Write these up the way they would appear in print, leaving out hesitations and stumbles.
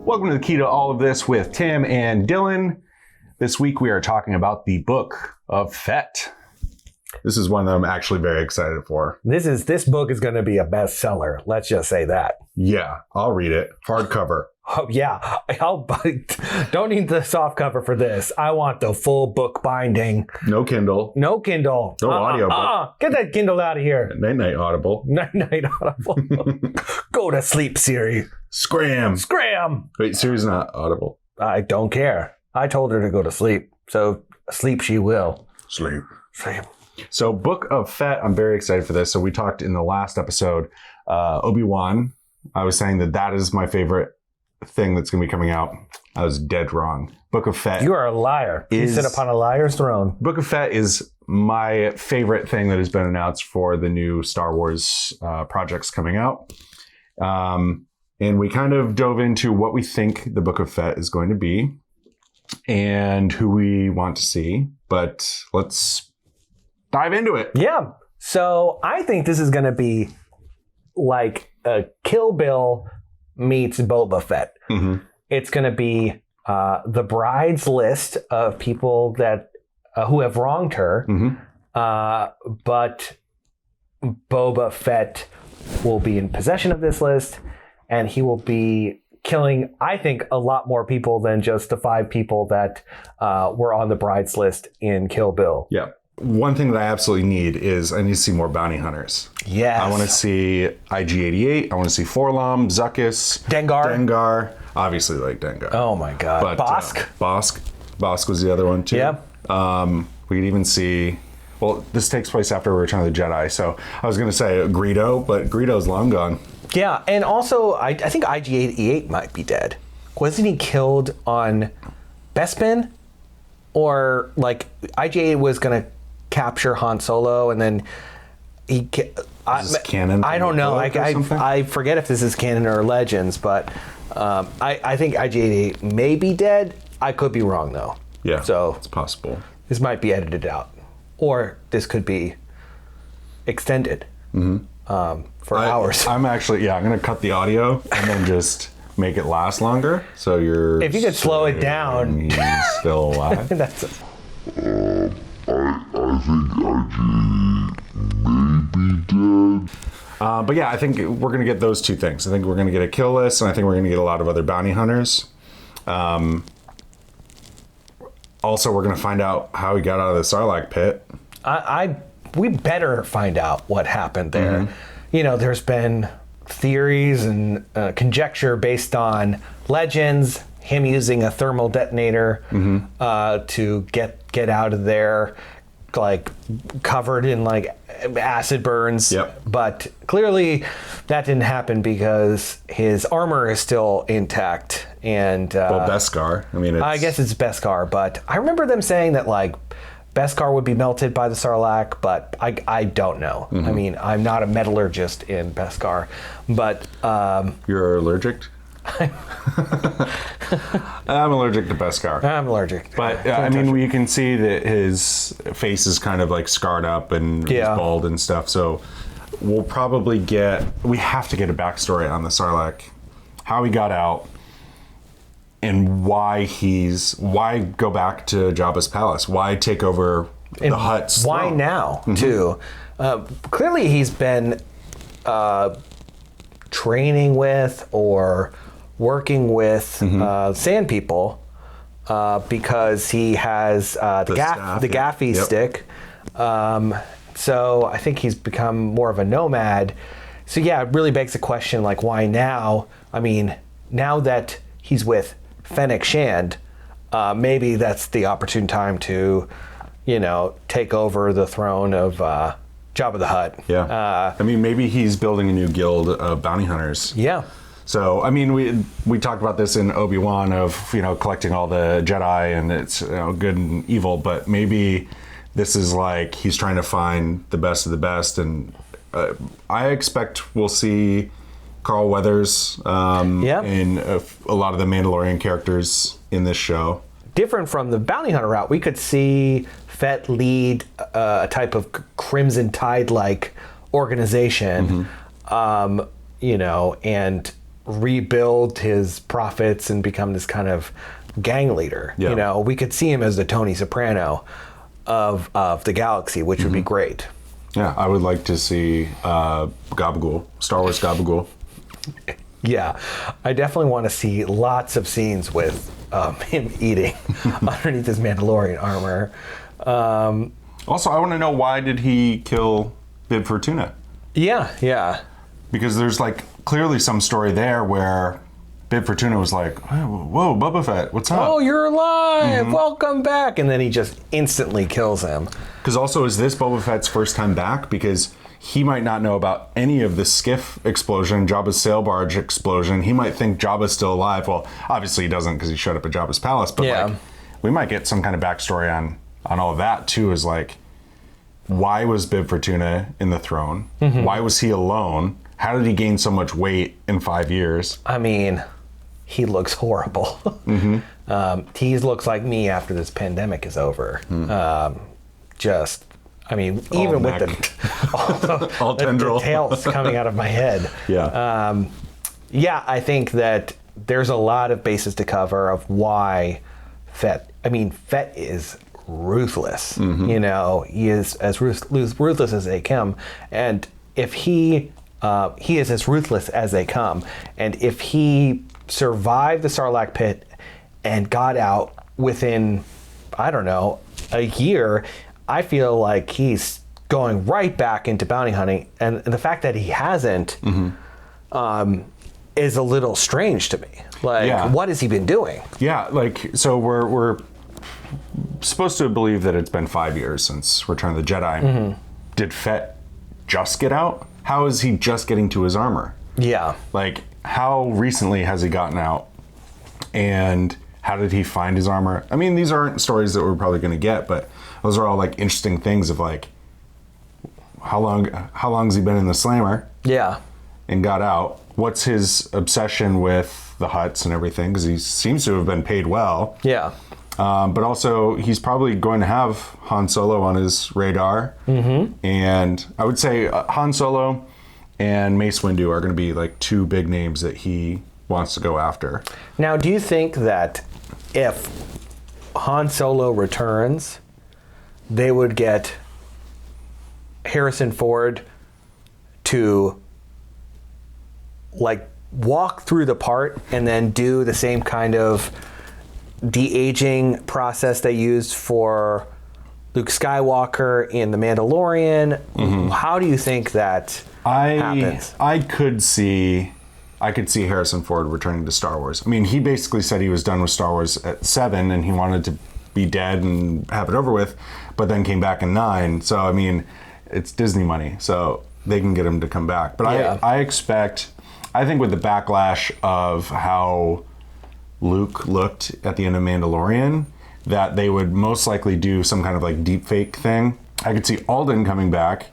Welcome to the Key to All of This with Tim and Dylan. This week we are talking about the Book of Fett. This is one that I'm actually very excited for. This book is going to be a bestseller. Let's just say that. Yeah, I'll read it. Hardcover. Oh, yeah. Don't need the soft cover for this. I want the full book binding. No Kindle. No Kindle. No audiobook. Get that Kindle out of here. Night Audible. Night Audible. Go to sleep, Siri. Scram. Wait, Siri's not Audible. I don't care. I told her to go to sleep. So sleep she will. Sleep. Sleep. So Book of Fett, I'm very excited for this. So we talked in the last episode, Obi-Wan. I was saying that is my favorite thing that's going to be coming out. I was dead wrong. Book of Fett. You are a liar. You sit upon a liar's throne. Book of Fett is my favorite thing that has been announced for the new Star Wars projects coming out. And we kind of dove into what we think the Book of Fett is going to be and who we want to see. But let's dive into it. Yeah. So I think this is going to be like a Kill Bill meets Boba Fett. Mm-hmm. It's going to be the bride's list of people that who have wronged her, but Boba Fett will be in possession of this list, and he will be killing, I think, a lot more people than just the 5 people that were on the bride's list in Kill Bill. Yeah. One thing that I absolutely need is I need to see more bounty hunters. Yes. I want to see IG-88. I want to see Forlom, Zuckuss. Dengar. Obviously like Dengar. Oh my God. But, Bosk. Bosk was the other one too. Yeah. We could even see, well, this takes place after Return of the Jedi. So I was going to say Greedo, but Greedo's long gone. Yeah. And also I think IG-88 might be dead. Wasn't he killed on Bespin? Or like IG-88 was going to capture Han Solo, and then is this canon? I don't know. I forget if this is canon or Legends, but I think IG-88 may be dead. I could be wrong though. Yeah, so it's possible. This might be edited out, or this could be extended for hours. I'm going to cut the audio and then just make it last longer. So if you could slow it down, he's still alive. That's it. I think IG may be dead. But yeah, I think we're going to get those two things. I think we're going to get a kill list, and I think we're going to get a lot of other bounty hunters. Also, we're going to find out how he got out of the Sarlacc pit. We better find out what happened there. Mm-hmm. You know, there's been theories and conjecture based on Legends, him using a thermal detonator to get out of there, like covered in like acid burns. Yep. But clearly that didn't happen because his armor is still intact. And Beskar. I guess it's Beskar, but I remember them saying that like Beskar would be melted by the Sarlacc, but I don't know. I mean, I'm not a metallurgist in Beskar, but you're allergic? I'm allergic to Beskar. I'm allergic. But I mean, you can see that his face is kind of like scarred up and he's bald and stuff. So we have to get a backstory on the Sarlacc, how he got out, and why go back to Jabba's palace? Why take over the Hutt's Why throne? now, too? Clearly he's been training with or working with Sand People because he has the Gaffy stick. So I think he's become more of a nomad. So yeah, it really begs the question, like, why now? I mean, now that he's with Fennec Shand, maybe that's the opportune time to, take over the throne of Jabba the Hutt. Yeah. I mean, maybe he's building a new guild of bounty hunters. Yeah. So, I mean, we talked about this in Obi-Wan of, collecting all the Jedi and it's good and evil, but maybe this is like he's trying to find the best of the best. And I expect we'll see Carl Weathers and a lot of the Mandalorian characters in this show. Different from the bounty hunter route, we could see Fett lead a type of Crimson Tide-like organization, and rebuild his profits and become this kind of gang leader. Yeah. You know, we could see him as the Tony Soprano of the galaxy, which would be great. Yeah, I would like to see Gabagool, Star Wars Gabagool. Yeah, I definitely want to see lots of scenes with him eating underneath his Mandalorian armor. Also, I want to know, why did he kill Bib Fortuna? Yeah. Because there's like clearly some story there where Bib Fortuna was like, whoa, Boba Fett, what's up? Oh, you're alive! Welcome back! And then he just instantly kills him. Because also, is this Boba Fett's first time back? Because he might not know about any of the skiff explosion, Jabba's sail barge explosion. He might think Jabba's still alive. Well, obviously he doesn't, because he showed up at Jabba's palace. But like, we might get some kind of backstory on all of that too. Is like, why was Bib Fortuna in the throne? Why was he alone? How did he gain so much weight in 5 years? I mean, he looks horrible. He looks like me after this pandemic is over. Even with all tendril the tails coming out of my head. Yeah. I think that there's a lot of bases to cover of why Fett is ruthless. You know, he is as ruthless as they come. And if he is as ruthless as they come. And if he survived the Sarlacc pit and got out within, I don't know, a year, I feel like he's going right back into bounty hunting. And the fact that he hasn't is a little strange to me. Like, what has he been doing? Yeah, like, so we're supposed to believe that it's been 5 years since Return of the Jedi. Did Fett just get out? How is he just getting to his armor? Yeah. Like, how recently has he gotten out? And how did he find his armor? I mean, these aren't stories that we're probably going to get, but those are all like interesting things of like, how long's he been in the Slammer? Yeah. And got out? What's his obsession with the Hutts and everything? Because he seems to have been paid well. Yeah. But also, he's probably going to have Han Solo on his radar. And I would say Han Solo and Mace Windu are going to be like two big names that he wants to go after. Now, do you think that if Han Solo returns, they would get Harrison Ford to like walk through the part and then do the same kind of de-aging process they used for Luke Skywalker in The Mandalorian? How do you think that happens? I could see Harrison Ford returning to Star Wars. I mean, he basically said he was done with Star Wars at 7 and he wanted to be dead and have it over with, but then came back in 9. So, I mean, it's Disney money, so they can get him to come back. But I think with the backlash of how Luke looked at the end of Mandalorian, that they would most likely do some kind of like deep fake thing. I could see Alden coming back,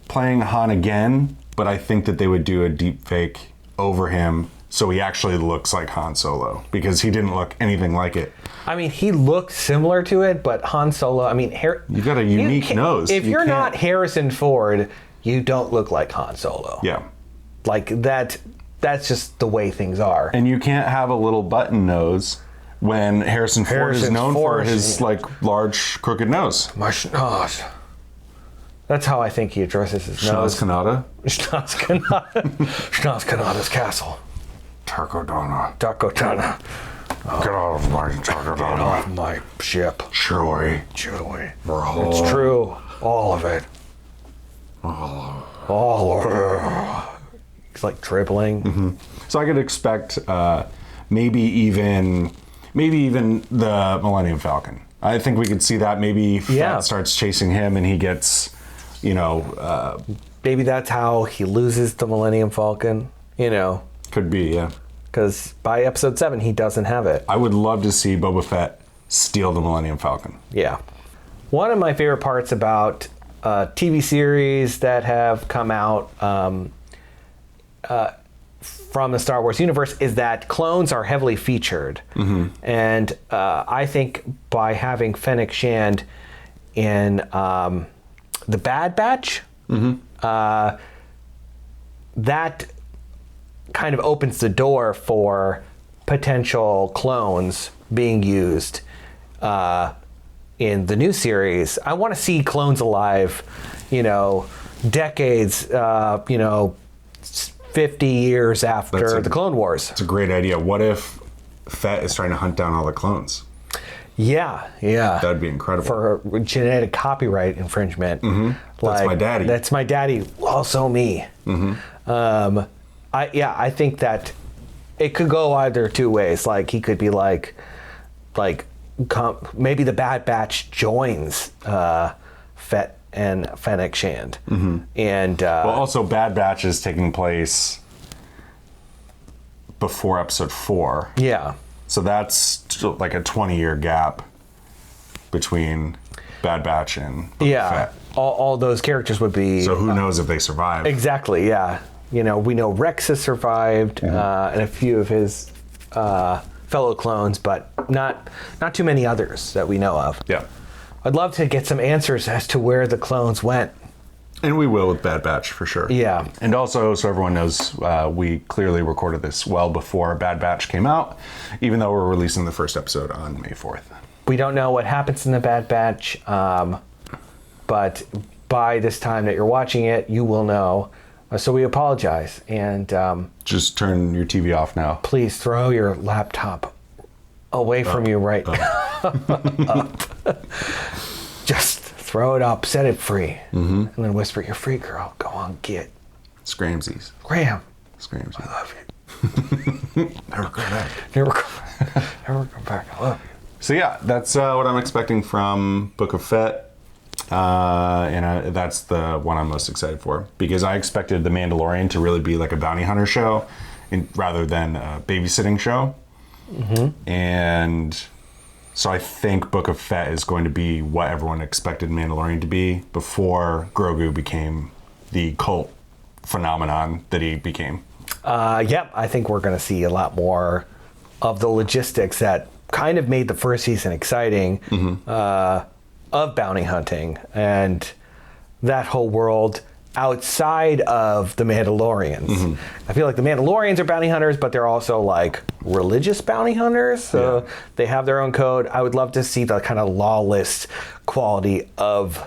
playing Han again, but I think that they would do a deep fake over him so he actually looks like Han Solo, because he didn't look anything like it. I mean, he looked similar to it, but Han Solo, I mean, you've got a unique nose. If you're not Harrison Ford, you don't look like Han Solo. Yeah. Like that's just the way things are. And you can't have a little button nose when Harrison Ford is known for his like large crooked nose. My schnoz. That's how I think he addresses his nose. Kanata? Schnoz Kanata. Schnoz Kanata's castle. Takodana. Takotana. Get off my Takodana. Get off my ship. Chewie. It's true. All of it. All of it. He's like dribbling. So I could expect maybe even the Millennium Falcon. I think we could see that. Maybe Fett starts chasing him and he gets, maybe that's how he loses the Millennium Falcon, Could be, yeah. Because by episode 7, he doesn't have it. I would love to see Boba Fett steal the Millennium Falcon. Yeah. One of my favorite parts about TV series that have come out from the Star Wars universe is that clones are heavily featured. And I think by having Fennec Shand in the Bad Batch, that kind of opens the door for potential clones being used in the new series. I want to see clones alive, decades, 50 years after the Clone Wars. It's a great idea. What if Fett is trying to hunt down all the clones? Yeah. That'd be incredible. For genetic copyright infringement. Mm-hmm. That's my daddy. That's my daddy. Also me. Mm-hmm. I think that it could go either two ways. Like he could be like maybe the Bad Batch joins Fett and Fennec Shand. Mm-hmm. And well, also Bad Batch is taking place before episode 4. Yeah. So that's like a 20-year gap between Bad Batch and Boba Fett. All those characters would be. So who knows if they survive? Exactly. Yeah. We know Rex has survived, and a few of his fellow clones, but not too many others that we know of. Yeah. I'd love to get some answers as to where the clones went. And we will with Bad Batch for sure. Yeah. And also, so everyone knows, we clearly recorded this well before Bad Batch came out, even though we're releasing the first episode on May 4th. We don't know what happens in the Bad Batch, but by this time that you're watching it, you will know. So we apologize. And just turn your TV off now. Please throw your laptop away from you right now. Up. Just throw it up, set it free, and then whisper, "You're free, girl. Go on, get." Scramsies. Graham. Scramsies. I love you. Never come back. Never come back. I love you. So yeah, that's what I'm expecting from Book of Fett. And that's the one I'm most excited for, because I expected The Mandalorian to really be like a bounty hunter show rather than a babysitting show. Mm-hmm. And so I think Book of Fett is going to be what everyone expected Mandalorian to be before Grogu became the cult phenomenon that he became. Yep, I think we're going to see a lot more of the logistics that kind of made the first season exciting. Of bounty hunting and that whole world outside of the Mandalorians. I feel like the Mandalorians are bounty hunters, but they're also like religious bounty hunters. So they have their own code. I would love to see the kind of lawless quality of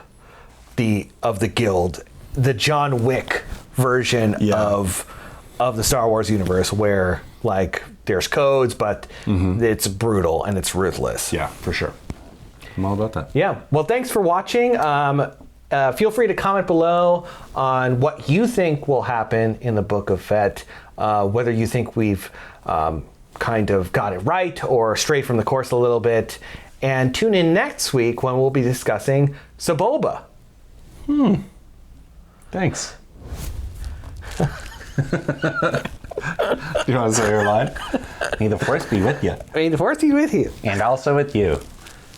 the guild, the John Wick version of the Star Wars universe, where like there's codes, but it's brutal and it's ruthless. Yeah, for sure. I'm all about that. Yeah. Well, thanks for watching. Feel free to comment below on what you think will happen in the Book of Fett, whether you think we've kind of got it right or strayed from the course a little bit. And tune in next week when we'll be discussing Sebulba. Thanks. You want to say your line? May the Force be with you. May the Force be with you. And also with you.